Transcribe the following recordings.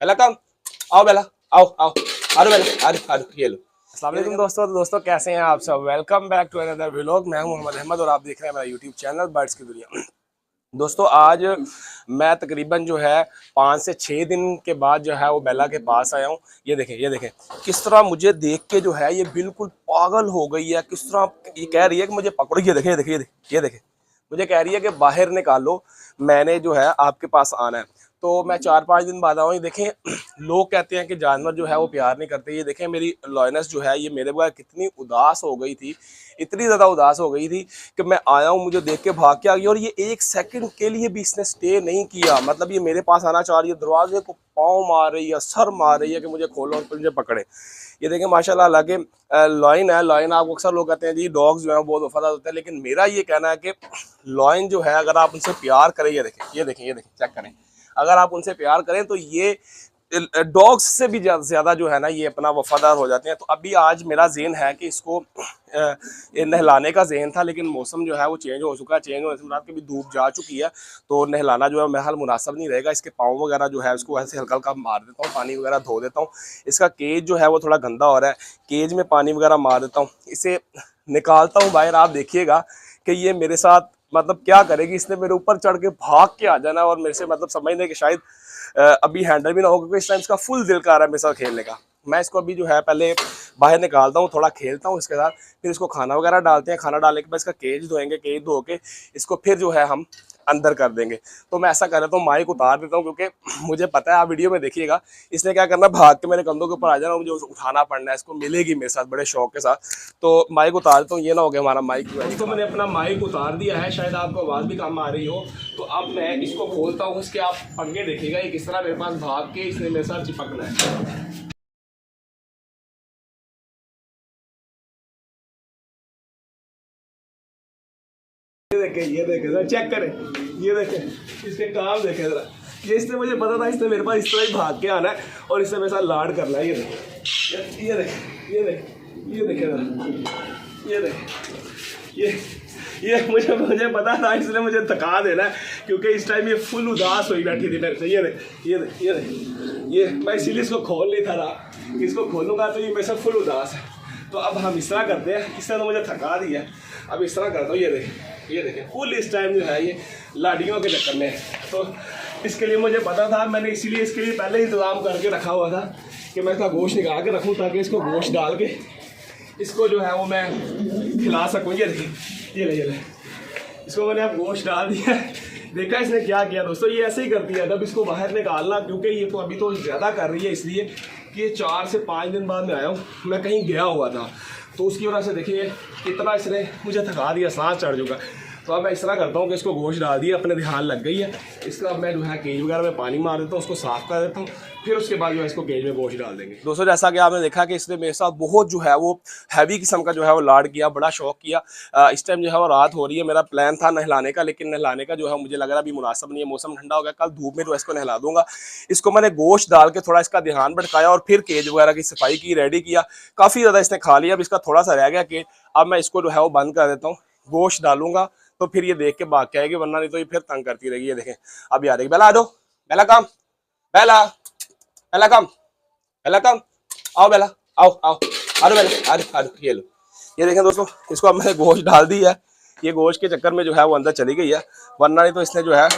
बेला कम, आओ बेला, आओ आओ, आ जाओ बेला, आ जाओ, ये लो। अस्सलाम वालेकुम दोस्तों कैसे हैं आप सब। Welcome back to another vlog. मैं हूं मोहम्मद अहमद और आप देख रहे हैं मेरा यूट्यूब चैनल बर्ड्स की दुनिया। दोस्तों आज मैं तकरीबन जो है 5 से 6 दिन के बाद जो है वो बेला के पास आया हूँ। ये देखें किस तरह मुझे देख के जो है ये बिल्कुल पागल हो गई है। किस तरह ये कह रही है कि मुझे पकड़ो। ये देखें मुझे कह रही है कि बाहर निकालो, मैंने जो है आपके पास आना है। तो मैं 4-5 दिन बाद आऊँ। देखें लोग कहते हैं कि जानवर जो है वो प्यार नहीं करते। ये देखें मेरी लॉयनेस जो है ये मेरे बगैर कितनी उदास हो गई थी, इतनी ज़्यादा उदास हो गई थी कि मैं आया हूँ, मुझे देख के भाग के आ गई। और ये 1 सेकंड के लिए भी इसने स्टे नहीं किया। मतलब ये मेरे पास आना चाह रही है, दरवाजे को पाँव मार रही है, सर मार रही है कि मुझे खोलो और मुझे पकड़े। ये देखें माशाल्लाह, हालांकि लॉइन है, लॉइन आपको अक्सर लोग कहते हैं जी डॉग्स जो है बहुत वफादार होते हैं, लेकिन मेरा ये कहना है कि लॉइन जो है अगर आप उनसे प्यार करें, ये देखें चेक करें, अगर आप उनसे प्यार करें तो ये डॉग्स से भी ज़्यादा जो है ना ये अपना वफादार हो जाते हैं। तो अभी आज मेरा ज़हन है कि इसको नहलाने का ज़हन था, लेकिन मौसम जो है वो चेंज हो चुका है। चेंज होने से रात की भी धूप जा चुकी है, तो नहलाना जो है महल मुनासिब नहीं रहेगा। इसके पाँव वगैरह जो है उसको ऐसे हल्का हल्का मार देता हूँ, पानी वगैरह धो देता हूँ। इसका केज जो है वो थोड़ा गंदा हो रहा है, केज में पानी वगैरह मार देता हूँ, इसे निकालता हूँ बाहर। आप देखिएगा कि ये मेरे साथ मतलब क्या करेगी। इसने मेरे ऊपर चढ़ के भाग के आ जाना और मेरे से मतलब समझने कि शायद अभी हैंडल भी ना हो, क्योंकि इस टाइम इसका फुल दिल कर रहा है मेरे साथ खेलने का। मैं इसको अभी जो है पहले बाहर निकालता हूँ, थोड़ा खेलता हूँ इसके साथ, फिर इसको खाना वगैरह डालते हैं। खाना डालने के बाद इसका केज धोएंगे, केज धो के इसको फिर जो है हम अंदर कर देंगे। तो मैं ऐसा कर रहा हूँ, माइक उतार देता हूँ, क्योंकि मुझे पता है आप वीडियो में देखिएगा इसने क्या करना, भाग के मेरे कंधों के ऊपर आ जाना, मुझे उठाना पड़ना है। इसको मिलेगी मेरे साथ बड़े शौक के साथ। तो माइक उतार देता हूँ, ये ना हो गया हमारा माइक। तो मैंने अपना माइक उतार दिया है, शायद आपको आवाज़ भी कम आ रही हो। तो अब मैं इसको खोलता हूँ, इसके आप पंगे देखिएगा ये किस तरह मेरे पास भाग के इसने मेरे साथ चिपकना है। ये देखे जरा, चेक करें, ये देखें इसके काम देखें जरा। ये इसने मुझे पता था इसने मेरे पास इस तरह ही भाग के आना है और इसने मेरे साथ लाड करना है। ये देखें, ये देखें, ये देखें, ये देखें जरा, ये देखें, ये मुझे पता था इसने मुझे थका देना है, क्योंकि इस टाइम ये फुल उदास हुई बैठी थी मेरे से। ये मैं इसीलिए इसको खोल नहीं था रहा, इसको खोलूंगा तो ये मेरे साथ फुल उदास है। तो अब हम इस तरह करते हैं, इसने तो मुझे थका दिया, अब इस तरह करता हूँ। ये देखें फुल इस टाइम जो है ये लाडियों के चक्कर में। तो इसके लिए मुझे पता था, मैंने इसीलिए इसके लिए पहले इंतज़ाम करके रखा हुआ था कि मैं इसका गोश्त निकाल के रखूँ, ताकि इसको गोश्त डाल के इसको जो है वो मैं खिला सकूँ। ये देखिए, ये ले इसको मैंने अब गोश्त डाल दिया। देखा इसने क्या किया दोस्तों, ये ऐसे ही करती है जब इसको बाहर निकालना, क्योंकि ये तो अभी तो ज़्यादा कर रही है, इसलिए कि 4 से 5 दिन बाद मैं आया हूँ, मैं कहीं गया हुआ था, तो उसकी वजह से देखिए कितना इसने मुझे थका दिया, सांस चढ़ चुका। तो अब मैं इस तरह करता हूँ कि इसको गोश्त डाल दिया, अपने ध्यान लग गई है। इसका अब मैं जो है केज वगैरह में पानी मार देता हूँ, उसको साफ़ कर देता हूँ, फिर उसके बाद जो है इसको केज में गोश्त डाल देंगे। दोस्तों जैसा कि आपने देखा कि इसने मेरे साथ बहुत जो है वो हैवी किस्म का जो है वो लाड किया, बड़ा शौक किया। इस टाइम जो है वो रात हो रही है, मेरा प्लान था नहलाने का, लेकिन नहलाने का जो है मुझे लग रहा अभी मुनासिब नहीं है, मौसम ठंडा हो गया। कल धूप में जो है इसको नहला दूंगा। इसको मैंने गोश्त डाल के थोड़ा इसका ध्यान भटकाया और फिर केज वगैरह की सफाई की, रेडी किया। काफ़ी ज़्यादा इसने खा लिया, अब इसका थोड़ा सा रह गया केज। अब मैं इसको जो है वो बंद कर देता हूँ, गोश्त डालूंगा तो फिर ये देख के भाग के आएगी, वरना नहीं तो ये फिर तंग करती रहेगी। ये देखें अब आ रही, बेला आ जाओ, बेला कम, बेला बेला कम, बेला कम, आओ बेला, आओ आओ, आ जाओ बेला, आ जाओ, ये लो। ये देखें दोस्तों, इसको अब मैंने गोश्त डाल दी है। ये गोश्त के चक्कर में जो है वो अंदर चली गई है, वरना नहीं तो इसने जो है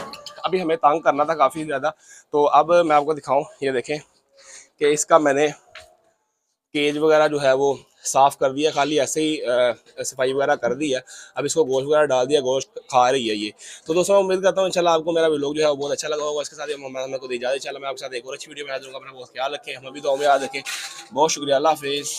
अभी हमें तंग करना था काफ़ी ज़्यादा। तो अब मैं आपको दिखाऊं, ये देखें कि इसका मैंने केज वगैरह जो है वो साफ़ कर दिया, खाली ऐसे ही सफाई वगैरह कर दी है। अब इसको गोश्त वगैरह डाल दिया, गोश्त खा रही है ये। तो दोस्तों उम्मीद करता हूँ इंशाल्लाह आपको मेरा व्लॉग जो है बहुत अच्छा लगा होगा। इसके साथ मैं को दी इजाज़त। इंशाल्लाह मैं आपके साथ एक और अच्छी वीडियो में हाजिर होऊंगा। अपना बहुत ख्याल रखें, हमें भी दुआ में याद रखें। बहुत शुक्रिया, अल्लाह हाफिज़।